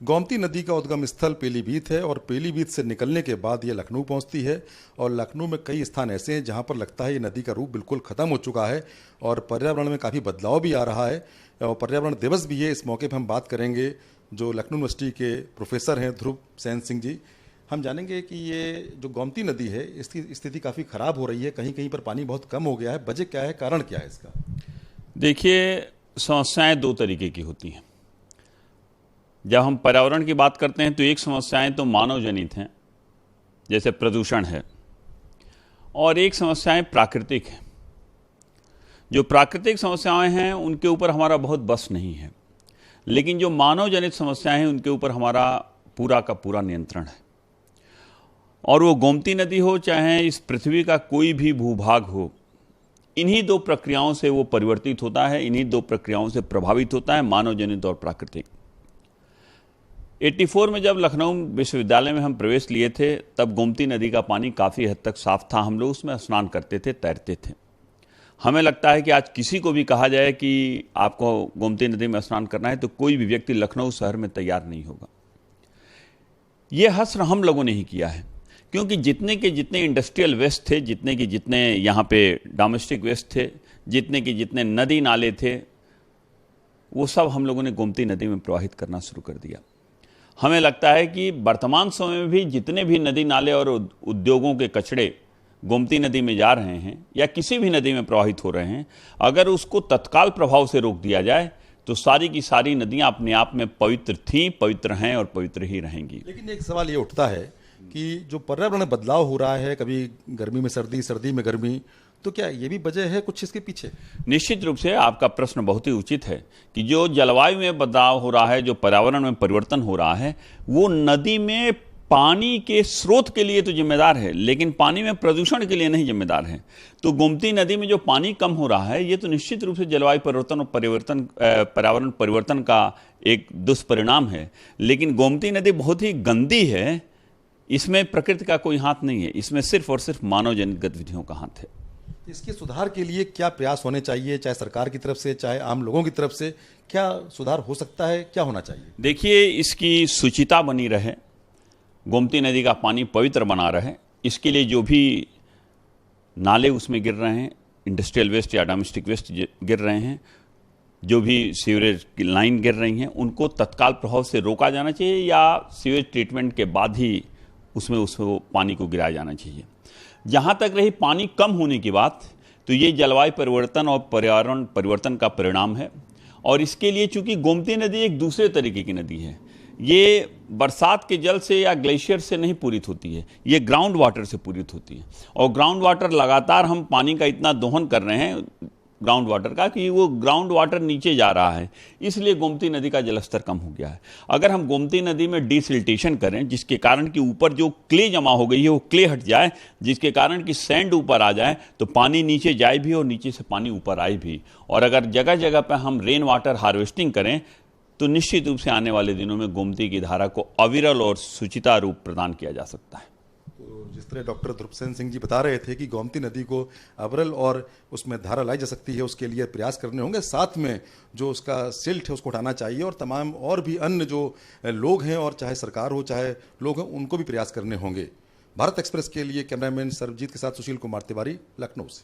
गोमती नदी का उद्गम स्थल पीलीभीत है और पीलीभीत से निकलने के बाद ये लखनऊ पहुंचती है और लखनऊ में कई स्थान ऐसे हैं जहां पर लगता है ये नदी का रूप बिल्कुल ख़त्म हो चुका है और पर्यावरण में काफ़ी बदलाव भी आ रहा है और पर्यावरण दिवस भी है। इस मौके पर हम बात करेंगे जो लखनऊ यूनिवर्सिटी के प्रोफेसर हैं ध्रुव सेन सिंह जी। हम जानेंगे कि ये जो गोमती नदी है इसकी स्थिति काफ़ी ख़राब हो रही है, कहीं कहीं पर पानी बहुत कम हो गया है। वजह क्या है, कारण क्या है इसका? देखिए, समस्याएं दो तरीके की होती हैं। जब हम पर्यावरण की बात करते हैं तो एक समस्याएं तो मानव जनित हैं, जैसे प्रदूषण है, और एक समस्याएं प्राकृतिक हैं। जो प्राकृतिक समस्याएं हैं उनके ऊपर हमारा बहुत बस नहीं है, लेकिन जो मानव जनित समस्याएं हैं उनके ऊपर हमारा पूरा का पूरा नियंत्रण है। और वो गोमती नदी हो चाहे इस पृथ्वी का कोई भी भूभाग हो, इन्हीं दो प्रक्रियाओं से वो परिवर्तित होता है, इन्हीं दो प्रक्रियाओं से प्रभावित होता है, मानव जनित और प्राकृतिक। 84 में जब लखनऊ विश्वविद्यालय में हम प्रवेश लिए थे तब गोमती नदी का पानी काफ़ी हद तक साफ था। हम लोग उसमें स्नान करते थे, तैरते थे। हमें लगता है कि आज किसी को भी कहा जाए कि आपको गोमती नदी में स्नान करना है तो कोई भी व्यक्ति लखनऊ शहर में तैयार नहीं होगा। ये हश्र हम लोगों ने ही किया है, क्योंकि जितने के जितने इंडस्ट्रियल वेस्ट थे, जितने के जितने यहाँ पे डोमेस्टिक वेस्ट थे, जितने के जितने नदी नाले थे, वो सब हम लोगों ने गोमती नदी में प्रवाहित करना शुरू कर दिया। हमें लगता है कि वर्तमान समय में भी जितने भी नदी नाले और उद्योगों के कचरे गोमती नदी में जा रहे हैं या किसी भी नदी में प्रवाहित हो रहे हैं, अगर उसको तत्काल प्रभाव से रोक दिया जाए तो सारी की सारी नदियां अपने आप में पवित्र थीं, पवित्र हैं और पवित्र ही रहेंगी। लेकिन एक सवाल ये उठता है कि जो पर्यावरण में बदलाव हो रहा है, कभी गर्मी में सर्दी, सर्दी में गर्मी, तो क्या ये भी वजह है कुछ इसके पीछे? निश्चित रूप से आपका प्रश्न बहुत ही उचित है कि जो जलवायु में बदलाव हो रहा है, जो पर्यावरण में परिवर्तन हो रहा है, वो नदी में पानी के स्रोत के लिए तो जिम्मेदार है, लेकिन पानी में प्रदूषण के लिए नहीं जिम्मेदार है। तो गोमती नदी में जो पानी कम हो रहा है, ये तो निश्चित रूप से जलवायु परिवर्तन और पर्यावरण परिवर्तन का एक दुष्परिणाम है। लेकिन गोमती नदी बहुत ही गंदी है, इसमें प्रकृति का कोई हाथ नहीं है, इसमें सिर्फ और सिर्फ मानव जनित गतिविधियों का हाथ है। इसके सुधार के लिए क्या प्रयास होने चाहिए, चाहे सरकार की तरफ से चाहे आम लोगों की तरफ से? क्या सुधार हो सकता है, क्या होना चाहिए? देखिए, इसकी शुचिता बनी रहे, गोमती नदी का पानी पवित्र बना रहे, इसके लिए जो भी नाले उसमें गिर रहे हैं, इंडस्ट्रियल वेस्ट या डोमेस्टिक वेस्ट गिर रहे हैं, जो भी सीवरेज की लाइन गिर रही हैं, उनको तत्काल प्रभाव से रोका जाना चाहिए या सीवेज ट्रीटमेंट के बाद ही उसमें पानी को गिराया जाना चाहिए। जहाँ तक रही पानी कम होने की बात, तो ये जलवायु परिवर्तन और पर्यावरण परिवर्तन का परिणाम है। और इसके लिए चूंकि गोमती नदी एक दूसरे तरीके की नदी है, ये बरसात के जल से या ग्लेशियर से नहीं पूरित होती है, ये ग्राउंड वाटर से पूरित होती है। और ग्राउंड वाटर लगातार हम पानी का इतना दोहन कर रहे हैं ग्राउंड वाटर का कि वो ग्राउंड वाटर नीचे जा रहा है, इसलिए गोमती नदी का जलस्तर कम हो गया है। अगर हम गोमती नदी में डिसिल्टेशन करें, जिसके कारण कि ऊपर जो क्ले जमा हो गई है वो क्ले हट जाए, जिसके कारण कि सैंड ऊपर आ जाए, तो पानी नीचे जाए भी और नीचे से पानी ऊपर आए भी। और अगर जगह जगह पर हम रेन वाटर हार्वेस्टिंग करें तो निश्चित रूप से आने वाले दिनों में गोमती की धारा को अविरल और सुचिता रूप प्रदान किया जा सकता है। तो जिस तरह डॉक्टर ध्रुव सेन सिंह जी बता रहे थे कि गोमती नदी को अविरल और उसमें धारा लाई जा सकती है, उसके लिए प्रयास करने होंगे, साथ में जो उसका सिल्ट है उसको हटाना चाहिए और तमाम और भी अन्य जो लोग हैं, और चाहे सरकार हो चाहे लोग हैं, उनको भी प्रयास करने होंगे। भारत एक्सप्रेस के लिए कैमरामैन सर्वजीत के साथ सुशील कुमार तिवारी, लखनऊ से।